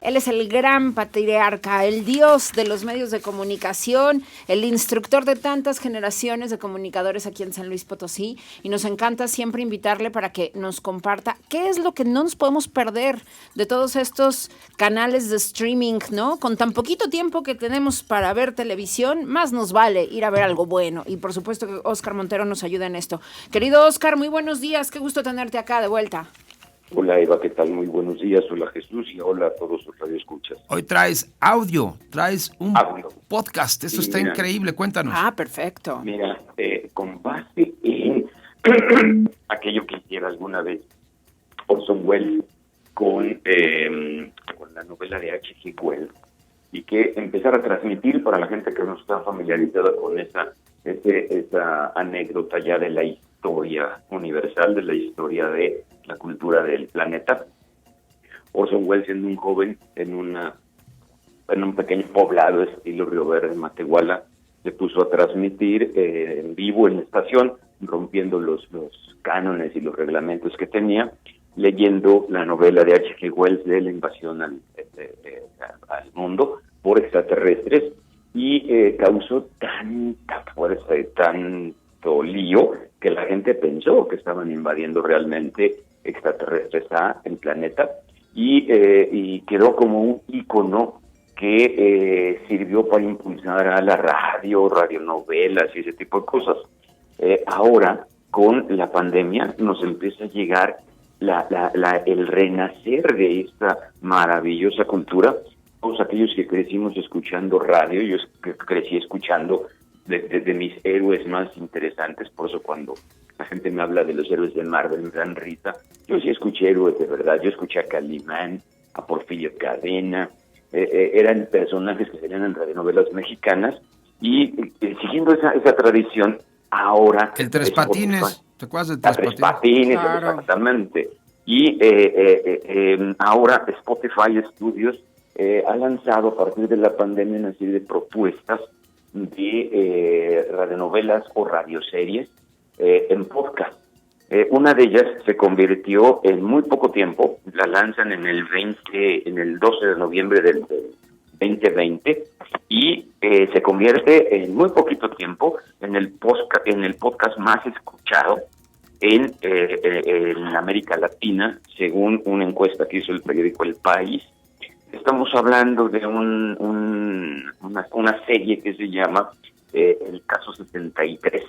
Él es el gran patriarca, el dios de los medios de comunicación, el instructor de tantas generaciones de comunicadores aquí en San Luis Potosí, y nos encanta siempre invitarle para que nos comparta qué es lo que no nos podemos perder de todos estos canales de streaming, ¿no? Con tan poquito tiempo que tenemos para ver televisión, más nos vale ir a ver algo bueno, y por supuesto que Óscar Montero nos ayuda en esto. Querido Óscar, muy buenos días, qué gusto tenerte acá de vuelta. Hola Eva, ¿qué tal? Muy buenos días, hola Jesús y hola a todos los radioescuchas. Hoy traes audio, traes un podcast, eso está increíble, cuéntanos. Ah, perfecto. Mira, con base en aquello que hiciera alguna vez Orson Welles con la novela de H.G. Wells, y que empezar a transmitir para la gente que no está familiarizada con esa anécdota ya de la historia universal, de la historia de la cultura del planeta. Orson Welles, siendo un joven en un pequeño poblado estilo Río Verde, Matehuala, se puso a transmitir en vivo en la estación, rompiendo los cánones y los reglamentos que tenía, leyendo la novela de H.G. Wells de la invasión al mundo por extraterrestres, y causó tanta fuerza y tanto lío que la gente pensó que estaban invadiendo realmente extraterrestres el planeta, y quedó como un ícono que sirvió para impulsar a la radionovelas y ese tipo de cosas. Ahora, con la pandemia, nos empieza a llegar el renacer de esta maravillosa cultura. Todos aquellos que crecimos escuchando radio, yo crecí escuchando de mis héroes más interesantes, por eso cuando la gente me habla de los héroes de Marvel me dan risa. Yo sí escuché héroes de verdad, yo escuché a Calimán, a Porfirio Cadena, eran personajes que salían en radionovelas mexicanas, y siguiendo esa tradición, ahora... El Tres Patines, ¿te acuerdas del Tres Patines? Claro. Exactamente. Y ahora Spotify Studios ha lanzado a partir de la pandemia una serie de propuestas de radionovelas o radioseries en podcast. Una de ellas se convirtió en muy poco tiempo, la lanzan en el 12 de noviembre del 2020, y se convierte en muy poquito tiempo en el podcast más escuchado en América Latina, según una encuesta que hizo el periódico El País. Estamos hablando de una serie que se llama El Caso 73,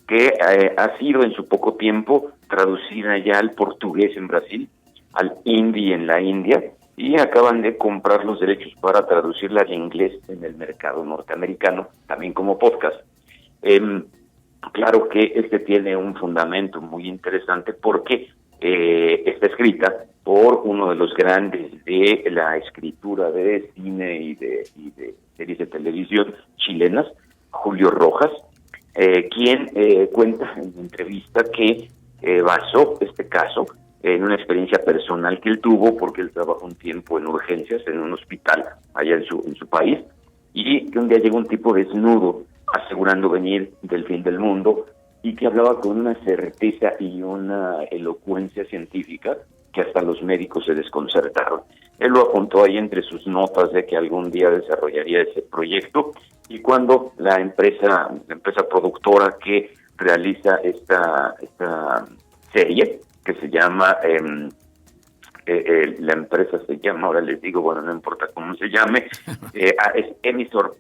que ha sido en su poco tiempo traducida ya al portugués en Brasil, al hindi en la India, y acaban de comprar los derechos para traducirla al inglés en el mercado norteamericano, también como podcast. Claro que este tiene un fundamento muy interesante porque está escrita por uno de los grandes de la escritura de cine y de series de televisión chilenas, Julio Rojas, quien cuenta en una entrevista que basó este caso en una experiencia personal que él tuvo, porque él trabajó un tiempo en urgencias en un hospital allá en su país, y que un día llegó un tipo desnudo asegurando venir del fin del mundo, y que hablaba con una certeza y una elocuencia científica que hasta los médicos se desconcertaron. Él lo apuntó ahí entre sus notas de que algún día desarrollaría ese proyecto, y cuando la empresa productora que realiza esta serie, que se llama, la empresa se llama, ahora les digo, bueno, no importa cómo se llame, es Emisor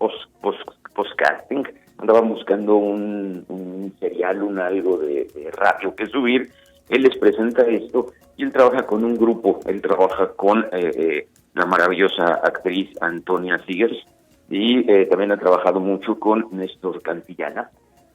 Podcasting, andaba buscando un serial, algo de radio que subir. Él les presenta esto, y él trabaja con un grupo, él trabaja con la maravillosa actriz Antonia Sigers, y también ha trabajado mucho con Néstor Cantillana,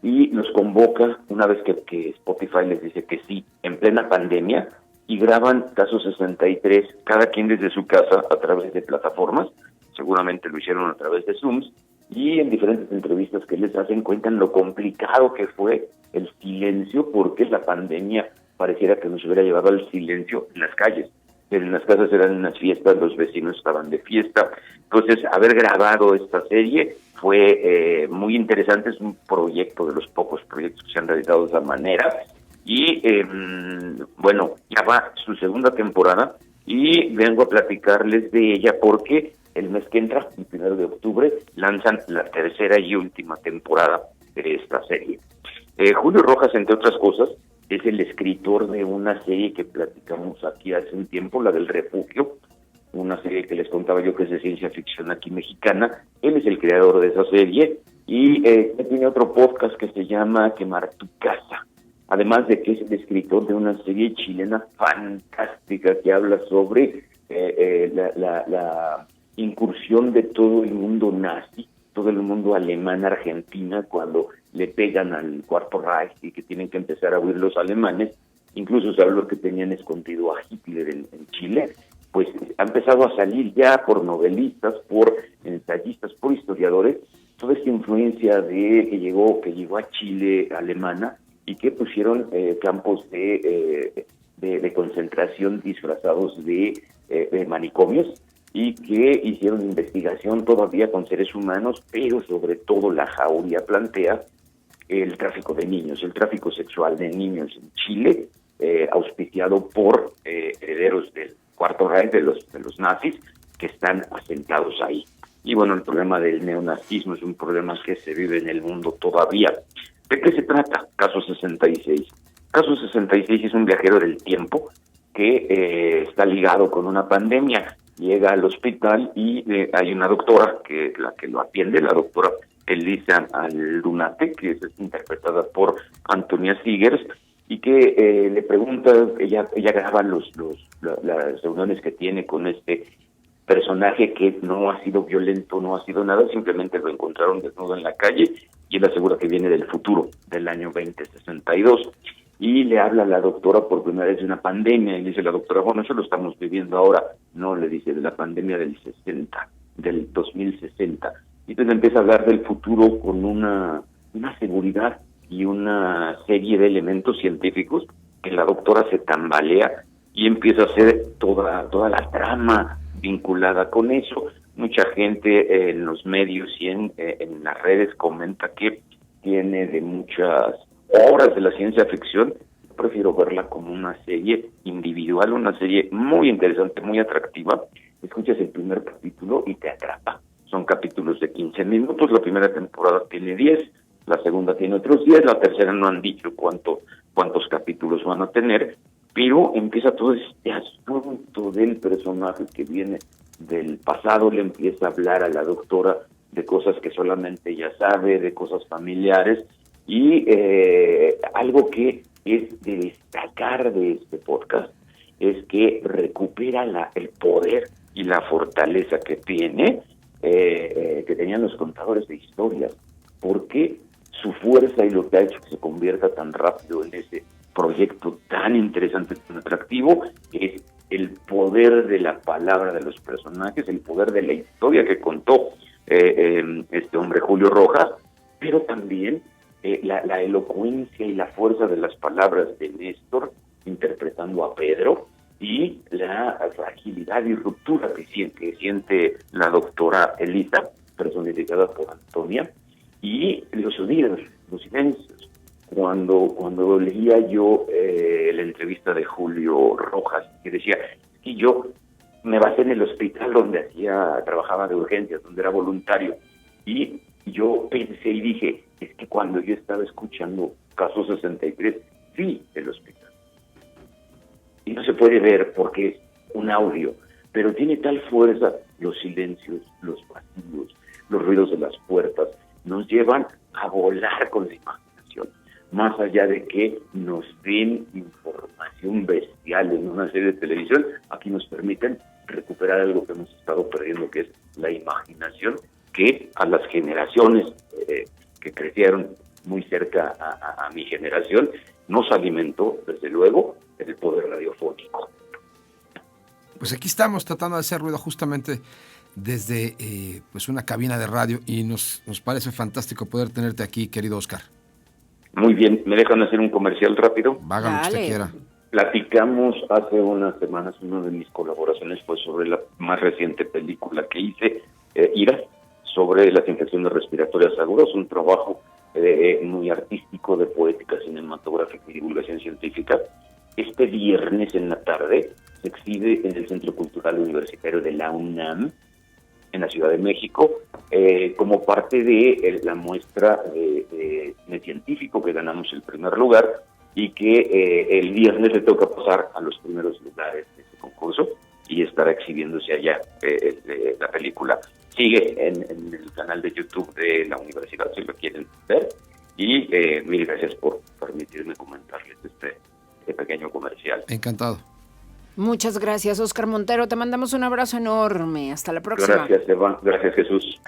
y los convoca una vez que Spotify les dice que sí, en plena pandemia, y graban Caso 63, cada quien desde su casa a través de plataformas, seguramente lo hicieron a través de Zooms, y en diferentes entrevistas que les hacen cuentan lo complicado que fue el silencio, porque la pandemia pareciera que nos hubiera llevado al silencio en las calles, pero en las casas eran unas fiestas, los vecinos estaban de fiesta. Entonces, haber grabado esta serie fue muy interesante, es un proyecto de los pocos proyectos que se han realizado de esa manera, y bueno, ya va su segunda temporada y vengo a platicarles de ella porque el mes que entra, el 1 de octubre, lanzan la tercera y última temporada de esta serie. Julio Rojas, entre otras cosas, es el escritor de una serie que platicamos aquí hace un tiempo, la del Refugio, una serie que les contaba yo que es de ciencia ficción aquí mexicana. Él es el creador de esa serie y tiene otro podcast que se llama Quemar tu Casa, además de que es el escritor de una serie chilena fantástica que habla sobre la incursión de todo el mundo nazi, todo el mundo alemán, Argentina, cuando le pegan al Cuarto Reich y que tienen que empezar a huir los alemanes. Incluso se habló que tenían escondido a Hitler en Chile. Pues ha empezado a salir ya por novelistas, por ensayistas, por historiadores, toda esta influencia de que llegó a Chile alemana y que pusieron campos de concentración disfrazados de manicomios, y que hicieron investigación todavía con seres humanos, pero sobre todo la Jauría plantea el tráfico de niños, el tráfico sexual de niños en Chile, auspiciado por herederos del Cuarto Reich, de los nazis, que están asentados ahí. Y bueno, el problema del neonazismo es un problema que se vive en el mundo todavía. ¿De qué se trata? Caso 66. Caso 66 es un viajero del tiempo que está ligado con una pandemia. Llega al hospital y hay una doctora que es la que lo atiende, la doctora Elisa Aldunate, que es interpretada por Antonia Sigers, y que le pregunta, ella graba las reuniones que tiene con este personaje que no ha sido violento, no ha sido nada, simplemente lo encontraron desnudo en la calle y él asegura que viene del futuro, del año 2062. Y le habla a la doctora por primera vez de una pandemia, y dice la doctora, bueno, eso lo estamos viviendo ahora. No, le dice, de la pandemia del 2060. Y entonces empieza a hablar del futuro con una seguridad y una serie de elementos científicos que la doctora se tambalea y empieza a hacer toda la trama vinculada con eso. Mucha gente en los medios y en las redes comenta que tiene de muchas obras de la ciencia ficción. Yo prefiero verla como una serie individual, una serie muy interesante, muy atractiva. Escuchas el primer capítulo y te atrapa. Son capítulos de 15 minutos, la primera temporada tiene 10, la segunda tiene otros 10, la tercera no han dicho cuántos capítulos van a tener, pero empieza todo este asunto del personaje que viene del pasado, le empieza a hablar a la doctora de cosas que solamente ella sabe, de cosas familiares, y algo que es de destacar de este podcast es que recupera el poder y la fortaleza que tenían los contadores de historias, porque su fuerza y lo que ha hecho que se convierta tan rápido en ese proyecto tan interesante, tan atractivo, es el poder de la palabra de los personajes, el poder de la historia que contó este hombre Julio Rojas, pero también la elocuencia y la fuerza de las palabras de Néstor interpretando a Pedro, y la fragilidad y ruptura que siente la doctora Elisa, personificada por Antonia, y los sonidos, los silencios. Cuando leía yo la entrevista de Julio Rojas, que decía que yo me basé en el hospital donde trabajaba de urgencias, donde era voluntario, y yo pensé y dije, es que cuando yo estaba escuchando Caso 63, vi el hospital. Y no se puede ver porque es un audio, pero tiene tal fuerza los silencios, los vacíos, los ruidos de las puertas, nos llevan a volar con la imaginación. Más allá de que nos den información bestial en una serie de televisión, aquí nos permiten recuperar algo que hemos estado perdiendo, que es la imaginación, que a las generaciones que crecieron muy cerca a mi generación, nos alimentó, desde luego, el poder radiofónico. Pues aquí estamos tratando de hacer ruido justamente desde pues una cabina de radio, y nos parece fantástico poder tenerte aquí, querido Oscar. Muy bien, ¿me dejan hacer un comercial rápido? Hágalo lo que usted quiera. Platicamos hace unas semanas, una de mis colaboraciones fue sobre la más reciente película que hice, Ira, sobre las infecciones respiratorias agudas, un trabajo muy artístico de poética cinematográfica y divulgación científica. Este viernes en la tarde se exhibe en el Centro Cultural Universitario de la UNAM, en la Ciudad de México, como parte de la muestra de cine científico que ganamos el primer lugar y que el viernes le toca pasar a los primeros lugares de este concurso y estará exhibiéndose allá la película. Sigue en el canal de YouTube de la universidad si lo quieren ver y mil gracias por permitirme comentarles este pequeño comercial. Encantado. Muchas gracias, Óscar Montero. Te mandamos un abrazo enorme. Hasta la próxima. Gracias, Eva. Gracias, Jesús.